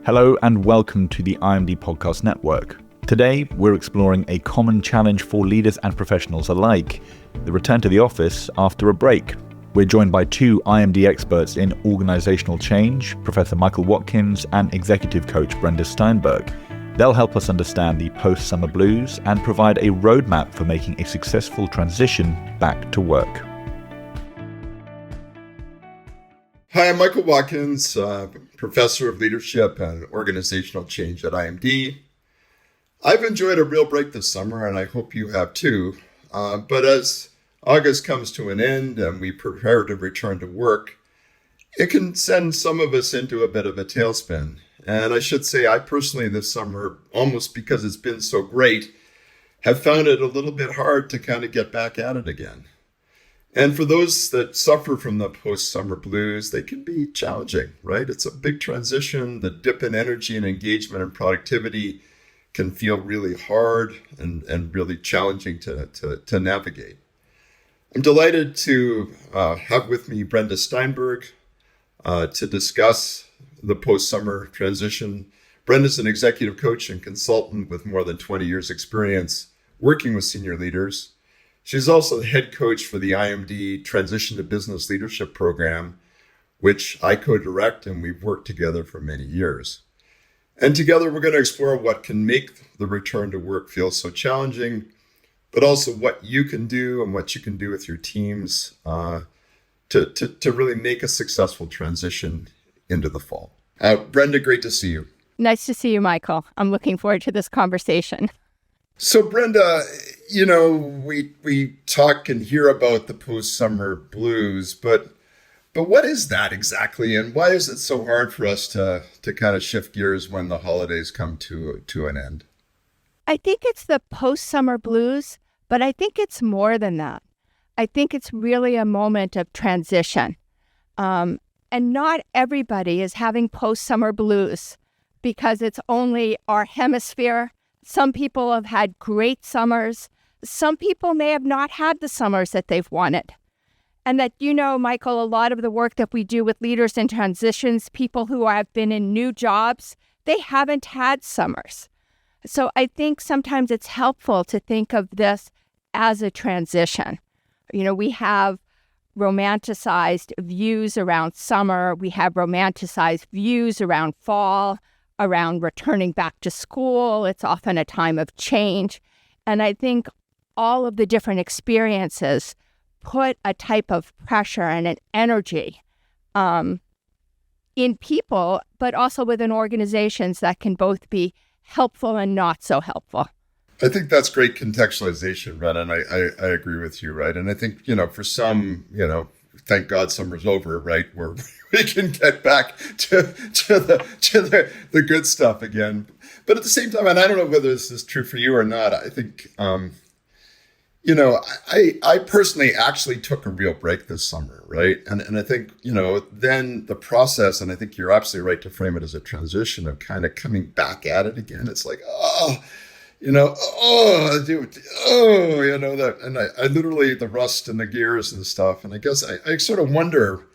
Hello and welcome to the IMD Podcast Network. Today, we're exploring a common challenge for leaders and professionals alike, the return to the office after a break. We're joined by two IMD experts in organizational change, Professor Michael Watkins and executive coach Brenda Steinberg. They'll help us understand the post-summer blues and provide a roadmap for making a successful transition back to work. Hi, I'm Michael Watkins, Professor of Leadership and Organizational Change at IMD. I've enjoyed a real break this summer, and I hope you have too. But as August comes to an end and we prepare to return to work, it can send some of us into a bit of a tailspin. And I should say, I personally this summer, almost because it's been so great, have found it a little bit hard to kind of get back at it again. And for those that suffer from the post-summer blues, they can be challenging, right? It's a big transition. The dip in energy and engagement and productivity can feel really hard and really challenging to navigate. I'm delighted to have with me Brenda Steinberg to discuss the post-summer transition. Brenda's an executive coach and consultant with more than 20 years experience working with senior leaders. She's also the head coach for the IMD Transition to Business Leadership Program, which I co-direct, and we've worked together for many years. And together we're going to explore what can make the return to work feel so challenging, but also what you can do and what you can do with your teams to really make a successful transition into the fall. Brenda, great to see you. Nice to see you, Michael. I'm looking forward to this conversation. So Brenda, you know, we talk and hear about the post-summer blues, but what is that exactly? And why is it so hard for us to kind of shift gears when the holidays come to an end? I think it's the post-summer blues, but I think it's more than that. I think it's really a moment of transition. And not everybody is having post-summer blues because it's only our hemisphere. Some people have had great summers. Some people may have not had the summers that they've wanted. And that, you know, Michael, a lot of the work that we do with leaders in transitions, people who have been in new jobs, they haven't had summers. So I think sometimes it's helpful to think of this as a transition. You know, we have romanticized views around summer. We have romanticized views around fall, around returning back to school. It's often a time of change. And I think all of the different experiences put a type of pressure and an energy in people, but also within organizations that can both be helpful and not so helpful. I think that's great contextualization, Brenda, and I agree with you, right? And I think, you know, for some, you know, thank God summer's over, right? Where we can get back to the good stuff again. But at the same time, and I don't know whether this is true for you or not, I think, you know, I personally actually took a real break this summer, right? And I think, you know, then the process, and I think you're absolutely right to frame it as a transition of kind of coming back at it again. It's like, you know, you know, that, and I literally, the rust and the gears and stuff. And I guess I sort of wonder,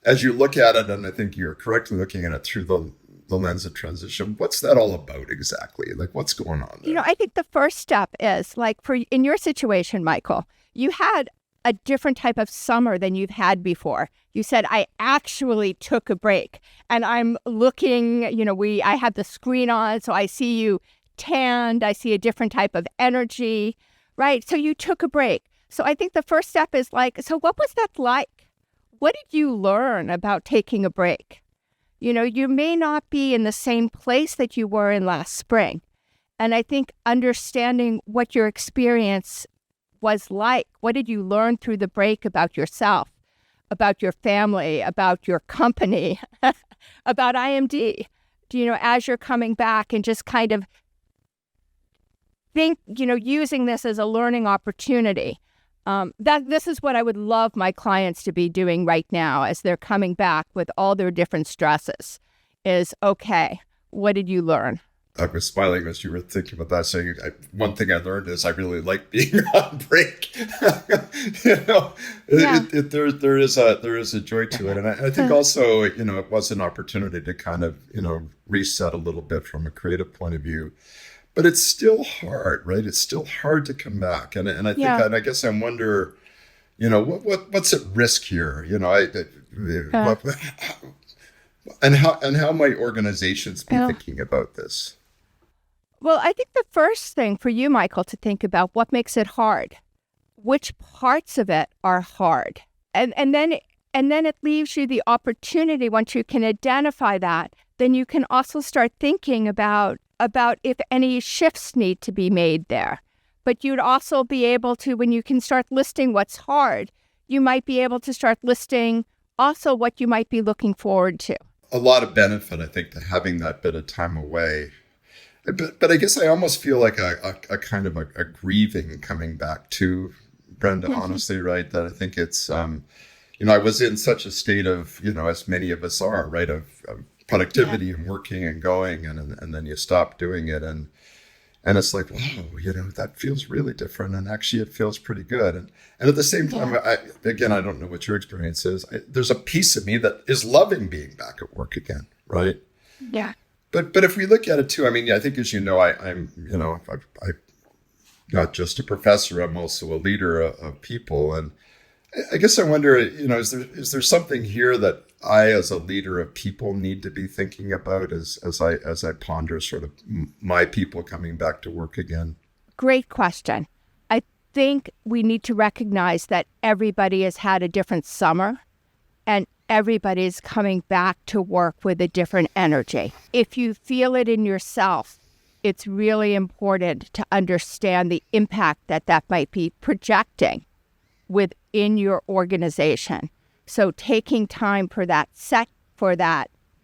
as you look at it, and I think you're correctly looking at it through the lens of transition, what's that all about exactly? Like, what's going on there? You know, I think the first step is, like, in your situation, Michael, you had a different type of summer than you've had before. You said, I actually took a break. And I'm looking, you know, I have the screen on, so I see you tanned, I see a different type of energy, right? So you took a break. So I think the first step is like, so what was that like? What did you learn about taking a break? You know, you may not be in the same place that you were in last spring. And I think understanding what your experience was like, what did you learn through the break about yourself, about your family, about your company, about IMD, you know, as you're coming back and just kind of think, you know, using this as a learning opportunity. This is what I would love my clients to be doing right now as they're coming back with all their different stresses is, okay, what did you learn? I was smiling as you were thinking about that, saying one thing I learned is I really like being on break. Yeah. There is a joy to it, and I think also it was an opportunity to kind of reset a little bit from a creative point of view. But it's still hard, right? It's still hard to come back, and I think and I guess I wonder, what's at risk here? And how might organizations be thinking about this? Well, I think the first thing for you, Michael, to think about what makes it hard. Which parts of it are hard? And then it leaves you the opportunity, once you can identify that, then you can also start thinking about if any shifts need to be made there. But you'd also be able to, when you can start listing what's hard, you might be able to start listing also what you might be looking forward to. A lot of benefit, I think, to having that bit of time away. But I guess I almost feel like a kind of a grieving coming back to, Brenda, honestly, right? That I think it's, I was in such a state of, as many of us are, right, of productivity and working and going, and then you stop doing it. And it's like, wow, that feels really different. And actually, it feels pretty good. And at the same time, I don't know what your experience is. There's a piece of me that is loving being back at work again, right? Yeah. But if we look at it too, I think, as I'm not just a professor, I'm also a leader of people. And I guess I wonder, is there something here that I, as a leader of people, need to be thinking about as I ponder sort of my people coming back to work again? Great question. I think we need to recognize that everybody has had a different summer, and everybody's coming back to work with a different energy. If you feel it in yourself, it's really important to understand the impact that might be projecting within your organization. So taking time for that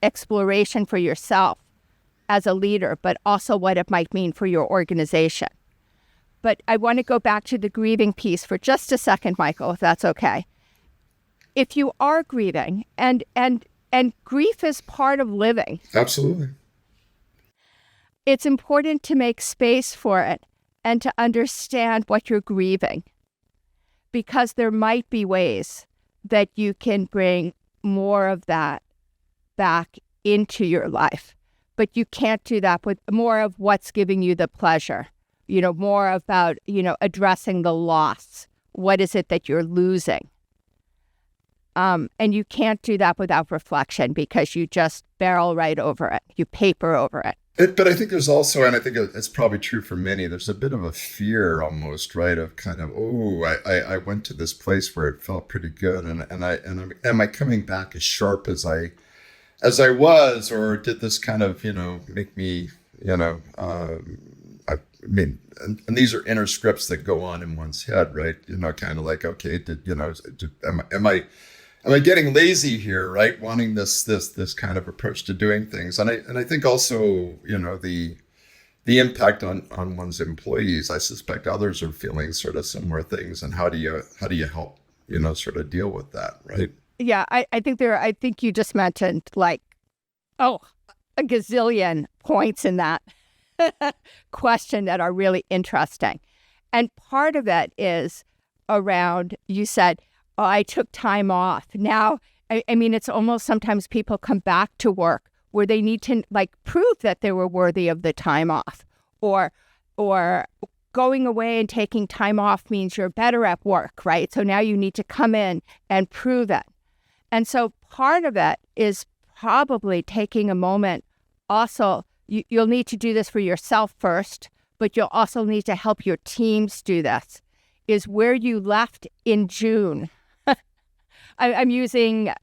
exploration for yourself as a leader, but also what it might mean for your organization. But I want to go back to the grieving piece for just a second, Michael, if that's okay. If you are grieving, and grief is part of living. Absolutely. It's important to make space for it and to understand what you're grieving, because there might be ways that you can bring more of that back into your life. But you can't do that with more of what's giving you the pleasure, more about, addressing the loss. What is it that you're losing? And you can't do that without reflection, because you just barrel right over it. You paper over it. But I think there's also, and I think it's probably true for many, there's a bit of a fear almost, right? Of kind of, I went to this place where it felt pretty good. Am I coming back as sharp as I was, or did this kind of, make me, and these are inner scripts that go on in one's head, right? Kind of like, okay, am I getting lazy here, right? Wanting this kind of approach to doing things, and I think also, the impact on one's employees. I suspect others are feeling sort of similar things, and how do you help sort of deal with that, right? Yeah, I think you just mentioned a gazillion points in that question that are really interesting, and part of it is around, you said, I took time off. Now, I mean, it's almost sometimes people come back to work where they need to prove that they were worthy of the time off, or going away and taking time off means you're better at work, right? So now you need to come in and prove it. And so part of it is probably taking a moment. Also, you'll need to do this for yourself first, but you'll also need to help your teams do this, is where you left in June. I'm using,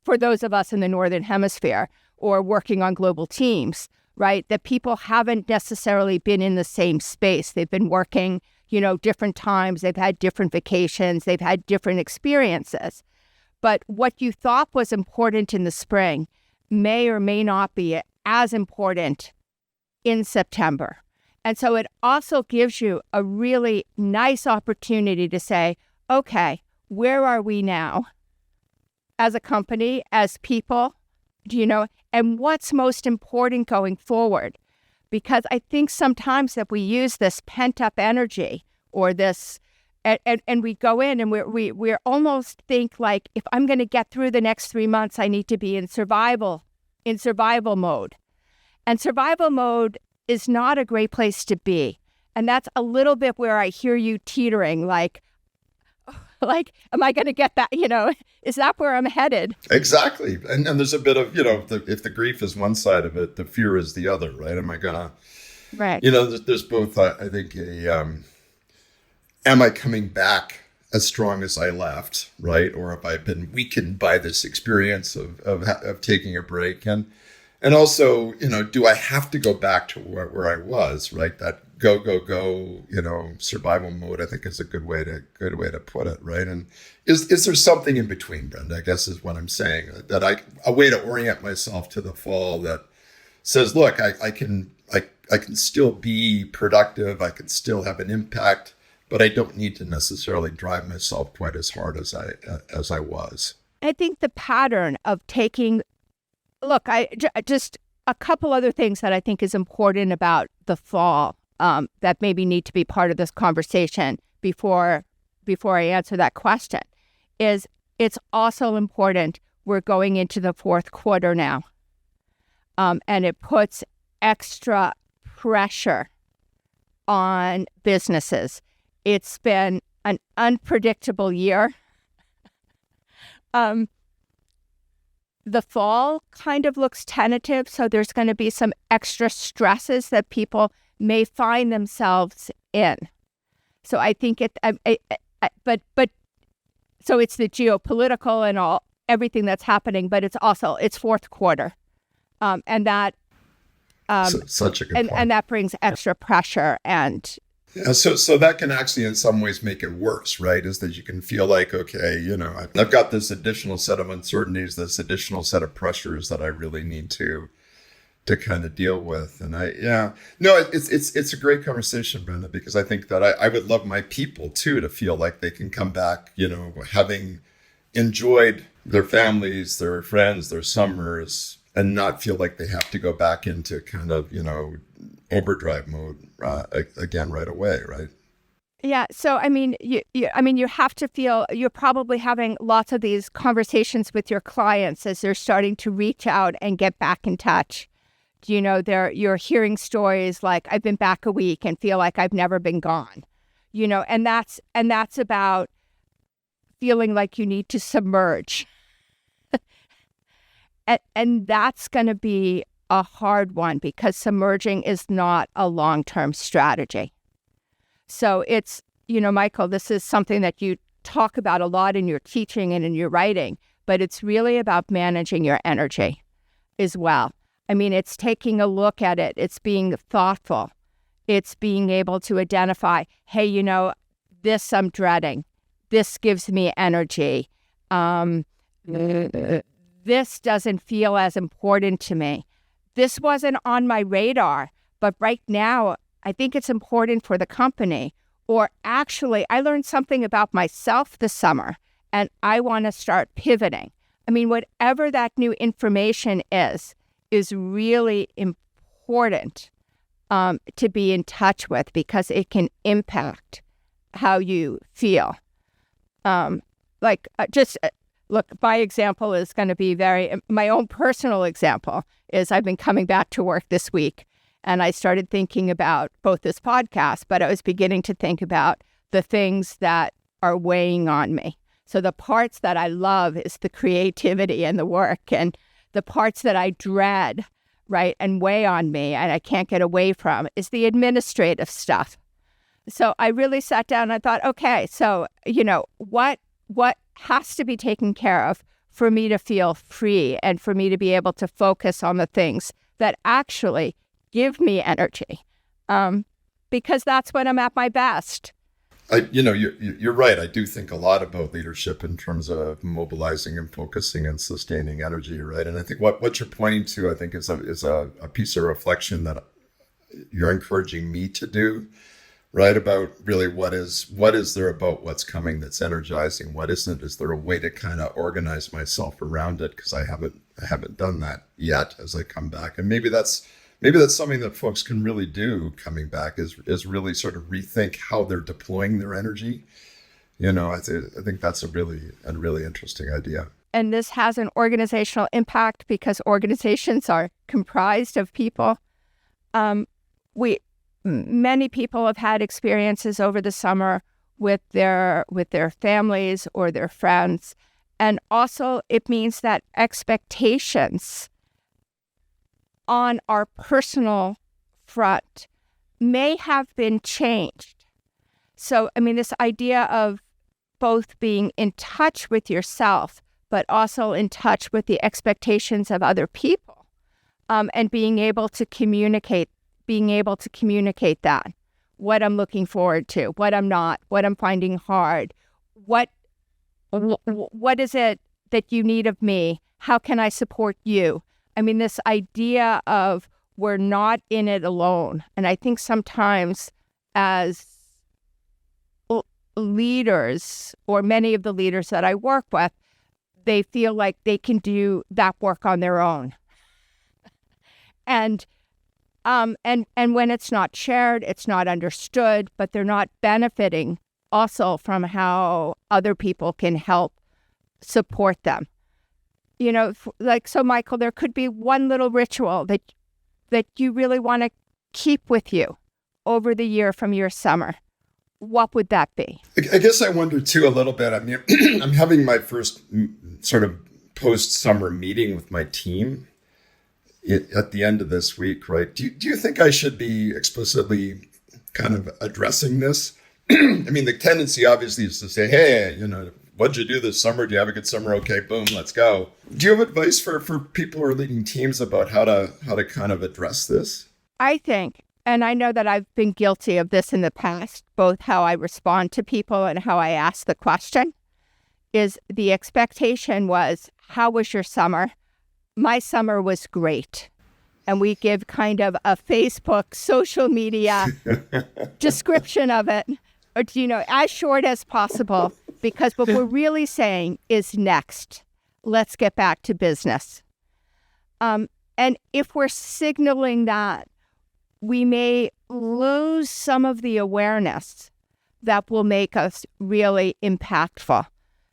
for those of us in the Northern Hemisphere or working on global teams, right, that people haven't necessarily been in the same space. They've been working, different times. They've had different vacations. They've had different experiences. But what you thought was important in the spring may or may not be as important in September. And so it also gives you a really nice opportunity to say, okay, where are we now as a company, as people, and what's most important going forward? because I think sometimes that we use this pent up energy or this, and we go in and we're almost think like, if I'm going to get through the next 3 months, I need to be in survival mode. And survival mode is not a great place to be. And that's a little bit where I hear you teetering, like, am I going to get that? Is that where I'm headed? Exactly. And there's a bit of, if the grief is one side of it, the fear is the other, right? Am I going to, right? There's both, I think, am I coming back as strong as I left, right? Or have I been weakened by this experience of taking a break? And also, do I have to go back to where I was, right? That go, survival mode, I think is a good way to put it, right? And is there something in between, Brenda, I guess is what I'm saying, that a way to orient myself to the fall that says, look, I can still be productive, I can still have an impact, but I don't need to necessarily drive myself quite as hard as I was. I think the pattern of taking, look, just a couple other things that I think is important about the fall that maybe need to be part of this conversation before I answer that question is it's also important we're going into the fourth quarter now. And it puts extra pressure on businesses. It's been an unpredictable year. The fall kind of looks tentative, so there's going to be some extra stresses that people may find themselves in. So I think so it's the geopolitical and everything that's happening, but it's fourth quarter, and that such a good point. And that brings extra pressure and. Yeah, so that can actually in some ways make it worse, right? Is that you can feel like, okay, I've got this additional set of uncertainties, this additional set of pressures that I really need to kind of deal with. And it's a great conversation, Brenda, because I think that I would love my people too to feel like they can come back, having enjoyed their families, their friends, their summers, and not feel like they have to go back into kind of, overdrive mode again right away, right? Yeah. So, you have to feel you're probably having lots of these conversations with your clients as they're starting to reach out and get back in touch. You're hearing stories like, I've been back a week and feel like I've never been gone, and that's about feeling like you need to submerge. And that's going to be a hard one because submerging is not a long-term strategy. So it's, Michael, this is something that you talk about a lot in your teaching and in your writing, but it's really about managing your energy as well. It's taking a look at it. It's being thoughtful. It's being able to identify, hey, this I'm dreading. This gives me energy. This doesn't feel as important to me. This wasn't on my radar, but right now, I think it's important for the company. Or actually, I learned something about myself this summer, and I want to start pivoting. Whatever that new information is really important to be in touch with because it can impact how you feel. Look, my example is going to be my own personal example is I've been coming back to work this week and I started thinking about both this podcast, but I was beginning to think about the things that are weighing on me. So the parts that I love is the creativity and the work, and the parts that I dread, right, and weigh on me and I can't get away from is the administrative stuff. So I really sat down and I thought, okay, so, what has to be taken care of for me to feel free and for me to be able to focus on the things that actually give me energy, because that's when I'm at my best. You're right. I do think a lot about leadership in terms of mobilizing and focusing and sustaining energy, right? And I think what you're pointing to, I think, is a piece of reflection that you're encouraging me to do, right? About really what is there about what's coming that's energizing? What isn't? Is there a way to kind of organize myself around it? Because I haven't done that yet as I come back. And maybe that's maybe that's something that folks can really do coming back is really sort of rethink how they're deploying their energy. I think that's a really interesting idea. And this has an organizational impact because organizations are comprised of people. Many people have had experiences over the summer with their families or their friends. And also it means that expectations on our personal front may have been changed. So, this idea of both being in touch with yourself, but also in touch with the expectations of other people, and being able to communicate that, what I'm looking forward to, what I'm not, what I'm finding hard, what is it that you need of me? How can I support you? This idea of we're not in it alone. And I think sometimes as leaders, or many of the leaders that I work with, they feel like they can do that work on their own. And when it's not shared, it's not understood, but they're not benefiting also from how other people can help support them. So Michael, there could be one little ritual that you really want to keep with you over the year from your summer. What would that be? I guess I wonder too a little bit. I'm having my first sort of post-summer meeting with my team at the end of this week, right? Do you think I should be explicitly kind of addressing this? The tendency obviously is to say, hey, what'd you do this summer? Do you have a good summer? Okay, boom, let's go. Do you have advice for people who are leading teams about how to kind of address this? I think, and I know that I've been guilty of this in the past, both how I respond to people and how I ask the question, is the expectation was, how was your summer? My summer was great. And we give kind of a Facebook, social media description of it, or, as short as possible, because what we're really saying is next. Let's get back to business. And if we're signaling that, we may lose some of the awareness that will make us really impactful.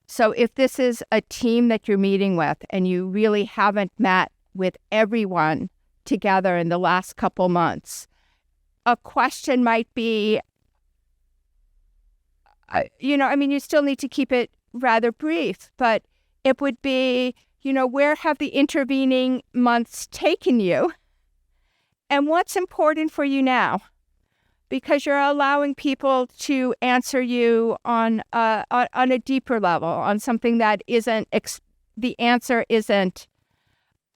So if this is a team that you're meeting with and you really haven't met with everyone together in the last couple months, a question might be, you still need to keep it rather brief, but it would be, where have the intervening months taken you? And what's important for you now? Because you're allowing people to answer you on a deeper level, on something that isn't, the answer isn't,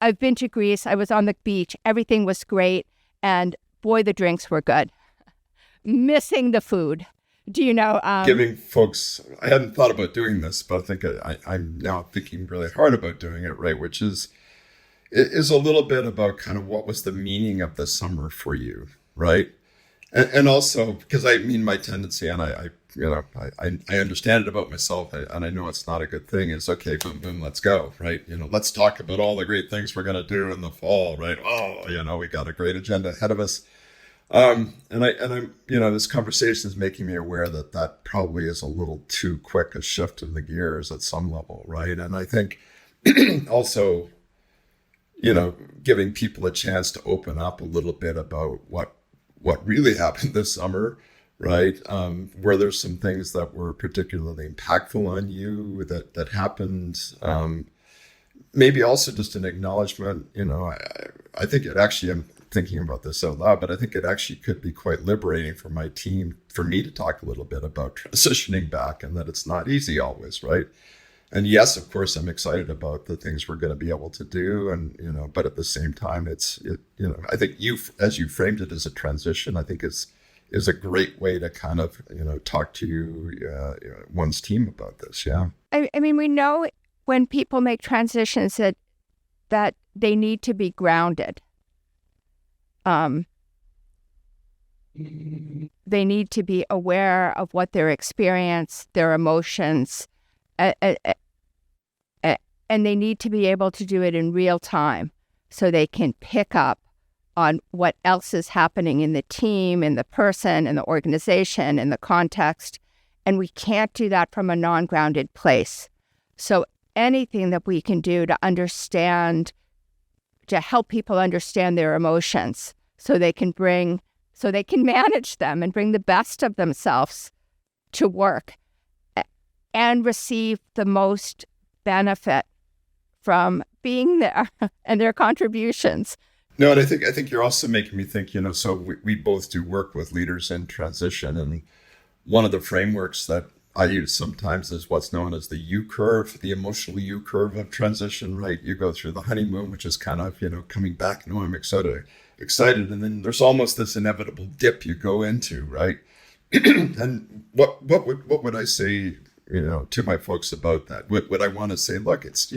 I've been to Greece, I was on the beach, everything was great, and boy, the drinks were good. Missing the food. Do you know? Giving folks, I hadn't thought about doing this, but I think I'm now thinking really hard about doing it, right? Which is a little bit about kind of what was the meaning of the summer for you, right? And also, because my tendency, and I understand it about myself, and I know it's not a good thing, is okay, boom, boom, let's go, right? Let's talk about all the great things we're going to do in the fall, right? Oh, we got a great agenda ahead of us. And I'm, this conversation is making me aware that probably is a little too quick a shift in the gears at some level, right? And I think also, giving people a chance to open up a little bit about what really happened this summer, right? Were there some things that were particularly impactful on you that happened? Maybe also just an acknowledgement, I think it actually, I'm thinking about this out loud, but I think it actually could be quite liberating for my team, for me to talk a little bit about transitioning back, and that it's not easy always, right? And yes, of course, I'm excited about the things we're going to be able to do, and but at the same time, I think as you framed it as a transition, I think is a great way to kind of talk to one's team about this. Yeah, we know when people make transitions that they need to be grounded. They need to be aware of what their experience, their emotions, and they need to be able to do it in real time so they can pick up on what else is happening in the team, in the person, in the organization, in the context. And we can't do that from a non-grounded place. So anything that we can do to understand, to help people understand their emotions so they can manage them and bring the best of themselves to work and receive the most benefit from being there and their contributions. No, and I think you're also making me think, so we both do work with leaders in transition. And one of the frameworks that I use sometimes is what's known as the U curve, the emotional U curve of transition, right? You go through the honeymoon, which is kind of, coming back. No, I'm excited. And then there's almost this inevitable dip you go into, right? And what would I say, to my folks about that? Would I want to say, look, it's,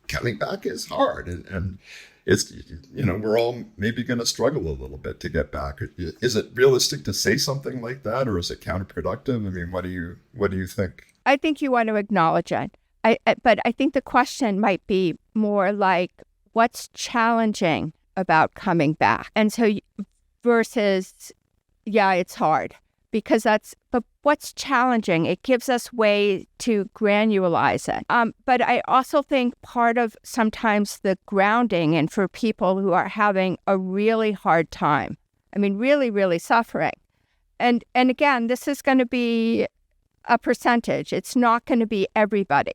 coming back is hard and it's, we're all maybe going to struggle a little bit to get back. Is it realistic to say something like that, or is it counterproductive? I mean, what do you think? I think you want to acknowledge it. But I think the question might be more like, what's challenging about coming back? And so versus, yeah, it's hard. But what's challenging? It gives us way to granularize it. But I also think part of sometimes the grounding, and for people who are having a really hard time, I mean, really, really suffering. And again, this is going to be a percentage. It's not going to be everybody.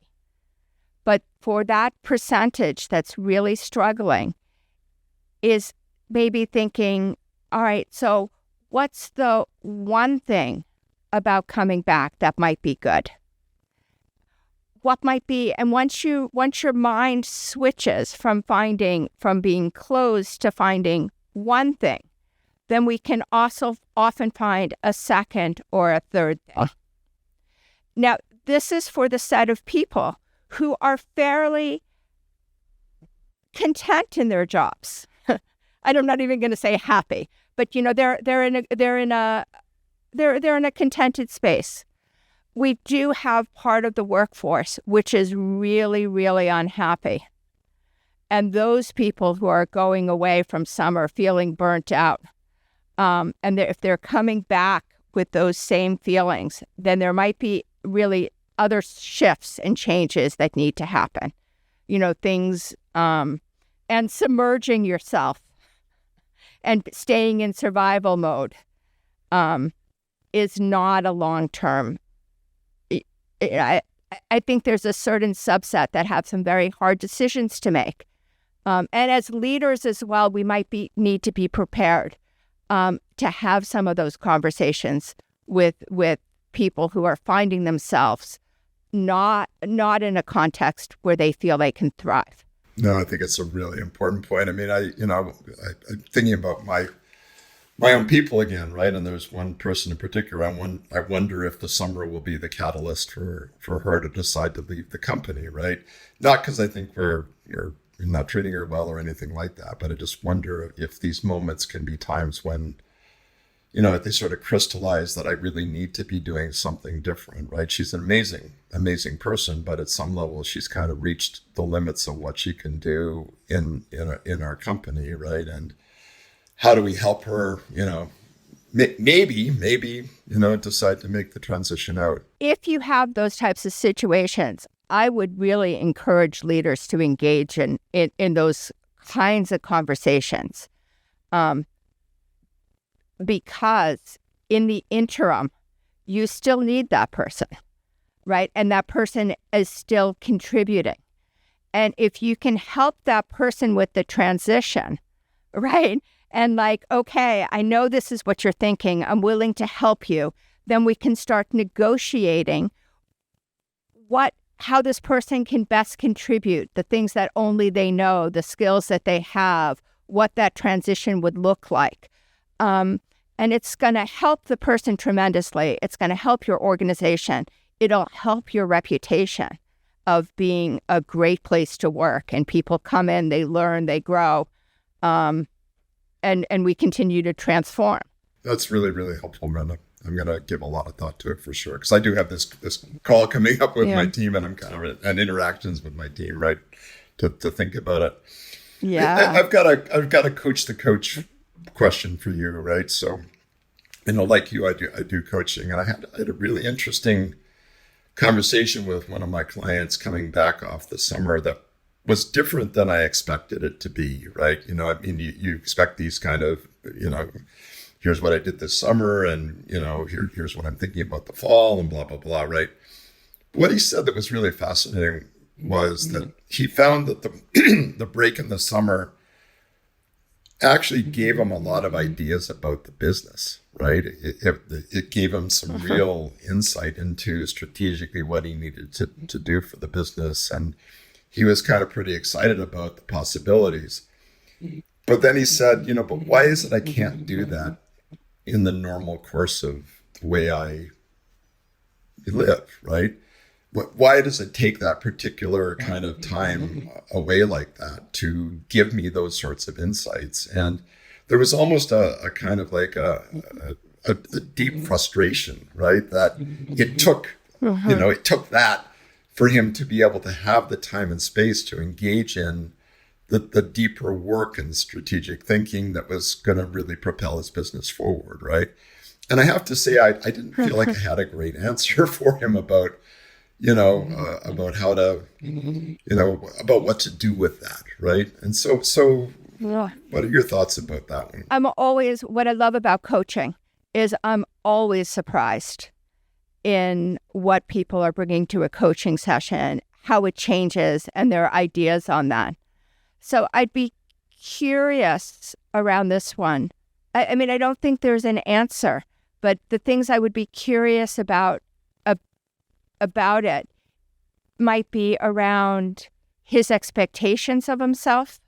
But for that percentage that's really struggling is maybe thinking, all right, so what's the one thing about coming back that might be good? What might be, and once your mind switches from being closed to finding one thing, then we can also often find a second or a third thing. Now, this is for the set of people who are fairly content in their jobs. I'm not even going to say happy, but they're in a contented space. We do have part of the workforce which is really, really unhappy. And those people who are going away from summer feeling burnt out, and if they're coming back with those same feelings, then there might be really other shifts and changes that need to happen. Things, and submerging yourself and staying in survival mode is not a long-term. I think there's a certain subset that have some very hard decisions to make. And as leaders as well, we might need to be prepared to have some of those conversations with people who are finding themselves not in a context where they feel they can thrive. No, I think it's a really important point. I mean, I'm thinking about my own people again, right? And there's one person in particular. I wonder if the summer will be the catalyst for her to decide to leave the company, right? Not because I think we're not treating her well or anything like that, but I just wonder if these moments can be times when, they sort of crystallize that I really need to be doing something different, right? She's an amazing person, but at some level she's kind of reached the limits of what she can do in our company, right? And how do we help her, maybe, decide to make the transition out? If you have those types of situations, I would really encourage leaders to engage in those kinds of conversations. Because in the interim, you still need that person, right? And that person is still contributing. And if you can help that person with the transition, right? And okay, I know this is what you're thinking. I'm willing to help you. Then we can start negotiating how this person can best contribute, the things that only they know, the skills that they have, what that transition would look like. And it's going to help the person tremendously. It's going to help your organization. It'll help your reputation of being a great place to work. And people come in, they learn, they grow, and we continue to transform. That's really, really helpful, Brenda. I'm going to give a lot of thought to it for sure. Because I do have this call coming up with my team, and I'm kind of and interactions with my team, right, to think about it. Yeah, I've got a coach the coach question for you, right? So, like you, I do coaching, and I had a really interesting conversation with one of my clients coming back off the summer that was different than I expected it to be, right? You expect these kind of, here's what I did this summer, and, here's what I'm thinking about the fall, and blah, blah, blah, right? What he said that was really fascinating was that he found that the break in the summer actually gave him a lot of ideas about the business, right? It gave him some real insight into strategically what he needed to do for the business. And he was kind of pretty excited about the possibilities. But then he said, but why is it I can't do that in the normal course of the way I live, right? Why does it take that particular kind of time away like that to give me those sorts of insights? And there was almost a kind of like a deep frustration, right? That it took, it took that for him to be able to have the time and space to engage in the deeper work and strategic thinking that was going to really propel his business forward, right? And I have to say, I didn't feel like I had a great answer for him about about how to, about what to do with that, right? And so Yeah. what are your thoughts about that one? What I love about coaching is I'm always surprised in what people are bringing to a coaching session, how it changes, and their ideas on that. So I'd be curious around this one. I mean, I don't think there's an answer, but the things I would be curious about it might be around his expectations of himself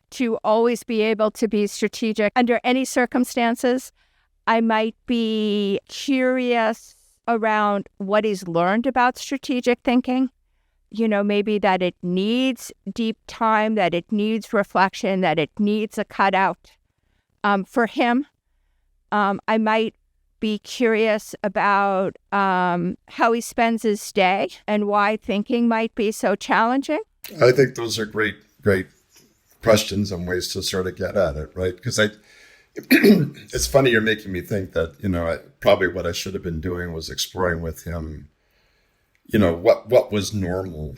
to always be able to be strategic under any circumstances. I might be curious around what he's learned about strategic thinking. Maybe that it needs deep time, that it needs reflection, that it needs a cutout. For him, I might be curious about how he spends his day and why thinking might be so challenging. I think those are great questions and ways to sort of get at it, right? Because it's funny, you're making me think that, probably what I should have been doing was exploring with him, what was normal,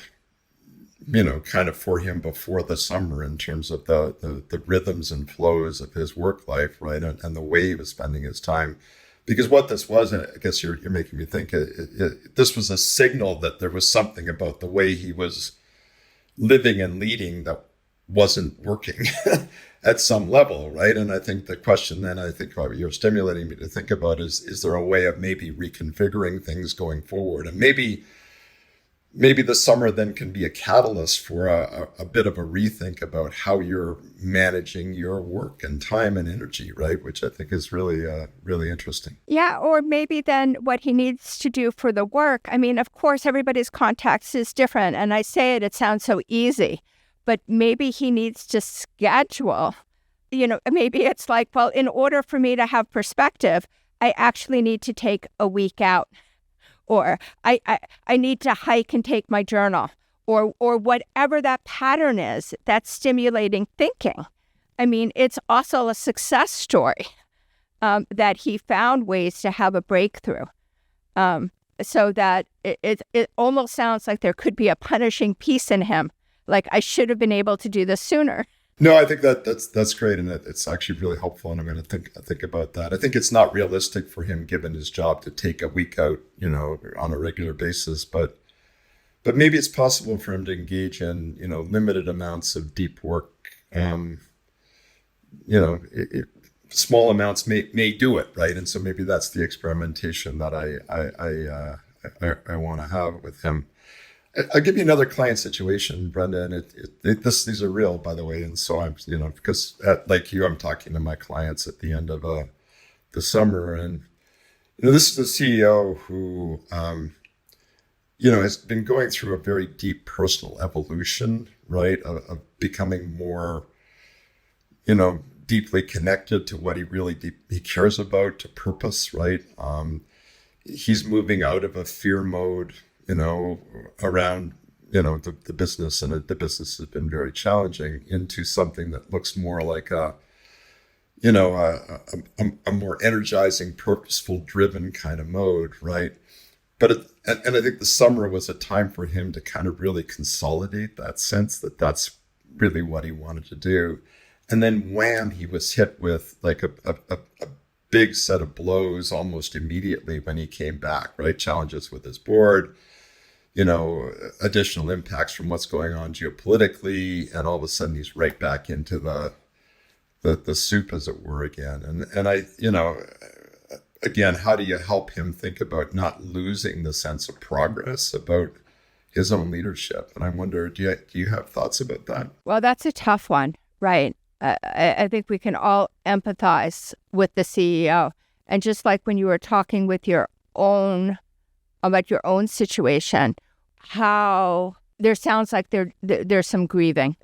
kind of for him before the summer in terms of the rhythms and flows of his work life, right? And the way he was spending his time. Because what this was, and I guess you're making me think, this was a signal that there was something about the way he was living and leading that wasn't working at some level, right? And I think the question then, I think you're stimulating me to think about is there a way of maybe reconfiguring things going forward? And maybe the summer then can be a catalyst for a bit of a rethink about how you're managing your work and time and energy, right? Which I think is really, really interesting. Yeah, or maybe then what he needs to do for the work. I mean, of course, everybody's context is different. And I say it sounds so easy, but maybe he needs to schedule. Maybe it's like, well, in order for me to have perspective, I actually need to take a week out. Or I need to hike and take my journal, or whatever that pattern is that's stimulating thinking. I mean, it's also a success story that he found ways to have a breakthrough, so that it almost sounds like there could be a punishing piece in him, like I should have been able to do this sooner. No, I think that's great, and it's actually really helpful. And I'm going to think about that. I think it's not realistic for him, given his job, to take a week out, on a regular basis. But maybe it's possible for him to engage in, limited amounts of deep work. Small amounts may do it, right? And so maybe that's the experimentation that I want to have with him. I'll give you another client situation, Brenda, and these are real, by the way. And so I'm, because like you, I'm talking to my clients at the end of the summer, and this is a CEO who, has been going through a very deep personal evolution, right, of becoming more, deeply connected to what he cares about, to purpose, right. He's moving out of a fear mode, around, the business, and the business has been very challenging, into something that looks more like a a more energizing, purposeful, driven kind of mode, right? And I think the summer was a time for him to kind of really consolidate that sense that that's really what he wanted to do. And then wham, he was hit with like a big set of blows almost immediately when he came back, right? Challenges with his board, additional impacts from what's going on geopolitically, and all of a sudden he's right back into the soup, as it were, again. And I, again, how do you help him think about not losing the sense of progress about his own leadership? And I wonder, do you have thoughts about that? Well, that's a tough one, right? I think we can all empathize with the CEO. And just like when you were talking with about your own situation, how there sounds like there's some grieving,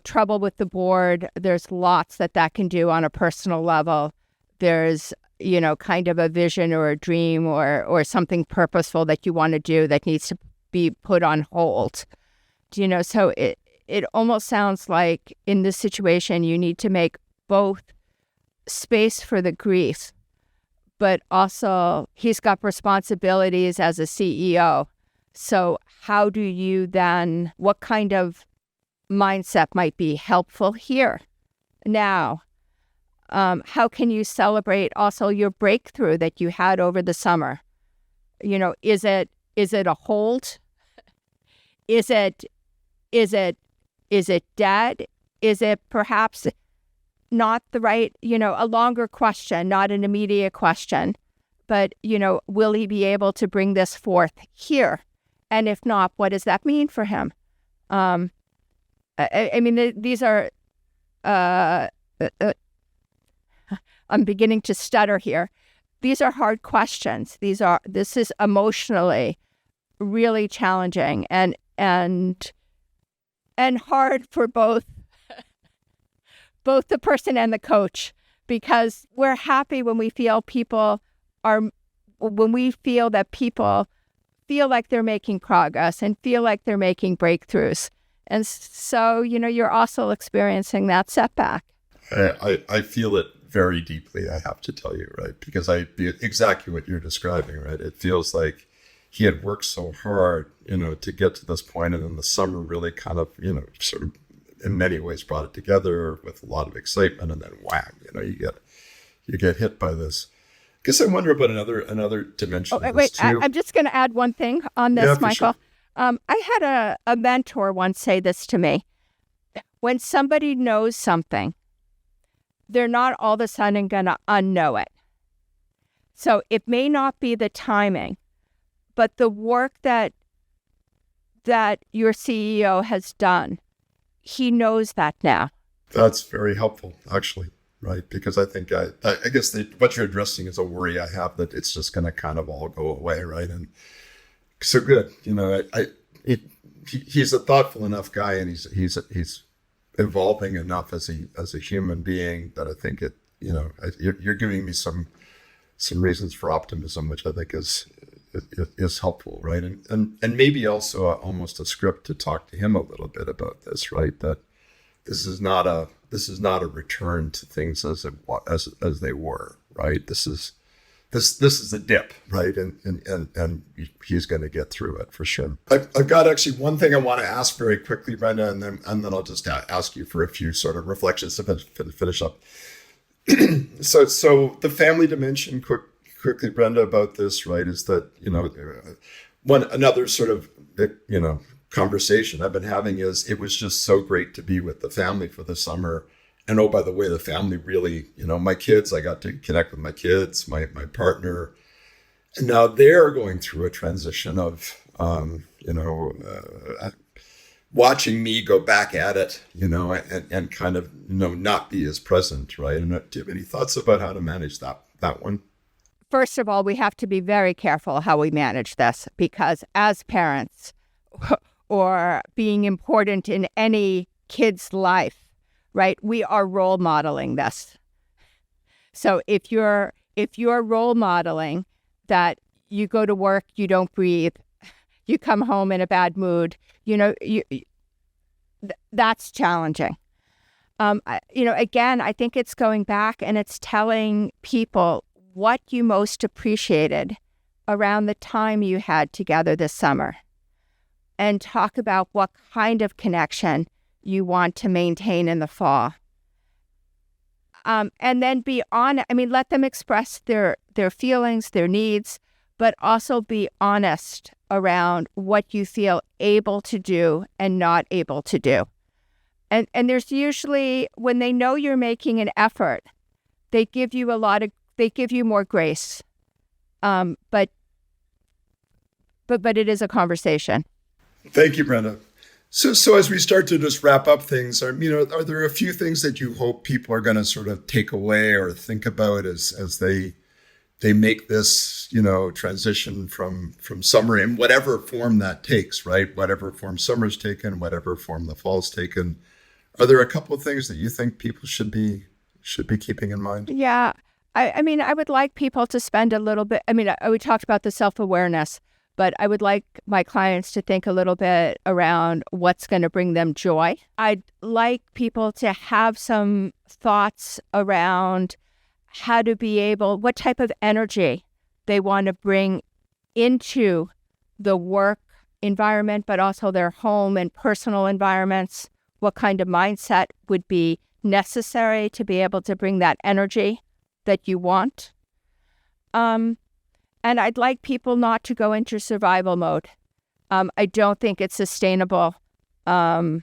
trouble with the board. There's lots that can do on a personal level. There's, kind of a vision or a dream or something purposeful that you want to do that needs to be put on hold. So it almost sounds like in this situation, you need to make both space for the grief, but also he's got responsibilities as a CEO. So how do you then, what kind of mindset might be helpful here now? How can you celebrate also your breakthrough that you had over the summer? Is it a hold? Is it dead? Is it perhaps not the right, a longer question, not an immediate question, but, will he be able to bring this forth here? And if not, what does that mean for him? I mean, these are, I'm beginning to stutter here. These are hard questions. This is emotionally really challenging and hard for both the person and the coach, because we're happy when we feel that people feel like they're making progress and feel like they're making breakthroughs. And so, you're also experiencing that setback. I feel it very deeply, I have to tell you, right? Because exactly what you're describing, right? It feels like he had worked so hard, to get to this point, and then the summer really kind of, sort of in many ways brought it together with a lot of excitement, and then wham, you get hit by this. I guess I wonder about another dimension. Oh, wait, I'm just going to add one thing on this, Michael. Sure. I had a mentor once say this to me. When somebody knows something, they're not all of a sudden going to unknow it. So it may not be the timing, but the work that your CEO has done, he knows that now. That's very helpful, actually, right? Because I think I guess what you're addressing is a worry I have that it's just going to kind of all go away, right? And so good, he's a thoughtful enough guy, and he's evolving enough as a human being that I think you're giving me some reasons for optimism, which I think is helpful, right? And maybe also almost a script to talk to him a little bit about this, right? That this is not a return to things as they were, right? This is a dip, right? And he's going to get through it for sure. I've got actually one thing I want to ask very quickly, Brenda, and then I'll just ask you for a few sort of reflections to finish up. So the family dimension, quickly, Brenda, about this, right, is that, another sort of, conversation I've been having is it was just so great to be with the family for the summer. And oh, by the way, the family really, my kids, I got to connect with my kids, my partner, and now they're going through a transition of, watching me go back at it, and kind of, not be as present, right? And do you have any thoughts about how to manage that one? First of all, we have to be very careful how we manage this, because as parents or being important in any kid's life, right, we are role modeling this. So if you're role modeling that you go to work, you don't breathe, you come home in a bad mood, that's challenging. Again, I think it's going back and it's telling people what you most appreciated around the time you had together this summer, and talk about what kind of connection you want to maintain in the fall. And then be honest. Let them express their feelings, their needs, but also be honest around what you feel able to do and not able to do. And there's usually, when they know you're making an effort, they give you more grace. But it is a conversation. Thank you, Brenda. So as we start to just wrap up things, are there a few things that you hope people are going to sort of take away or think about as they make this, transition from summer in whatever form that takes, right? Whatever form summer's taken, whatever form the fall's taken. Are there a couple of things that you think people should be keeping in mind? Yeah. I would like people to spend a little bit. We talked about the self-awareness, but I would like my clients to think a little bit around what's going to bring them joy. I'd like people to have some thoughts around what type of energy they want to bring into the work environment, but also their home and personal environments. What kind of mindset would be necessary to be able to bring that energy that you want. And I'd like people not to go into survival mode. I don't think it's sustainable. I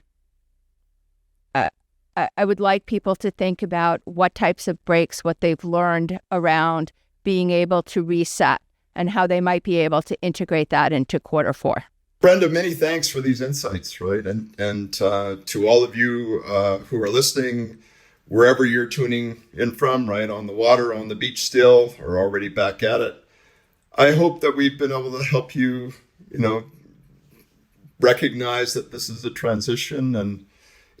would like people to think about what types of breaks, what they've learned around being able to reset, and how they might be able to integrate that into quarter four. Brenda, many thanks for these insights, right? And to all of you who are listening, wherever you're tuning in from, right, on the water, on the beach still, or already back at it, I hope that we've been able to help you, recognize that this is a transition and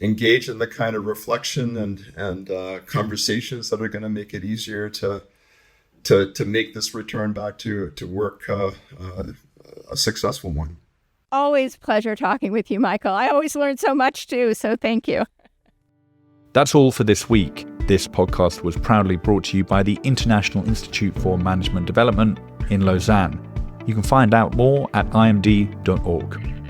engage in the kind of reflection and conversations that are going to make it easier to make this return back to work a successful one. Always pleasure talking with you, Michael. I always learn so much too, so thank you. That's all for this week. This podcast was proudly brought to you by the International Institute for Management Development in Lausanne. You can find out more at imd.org.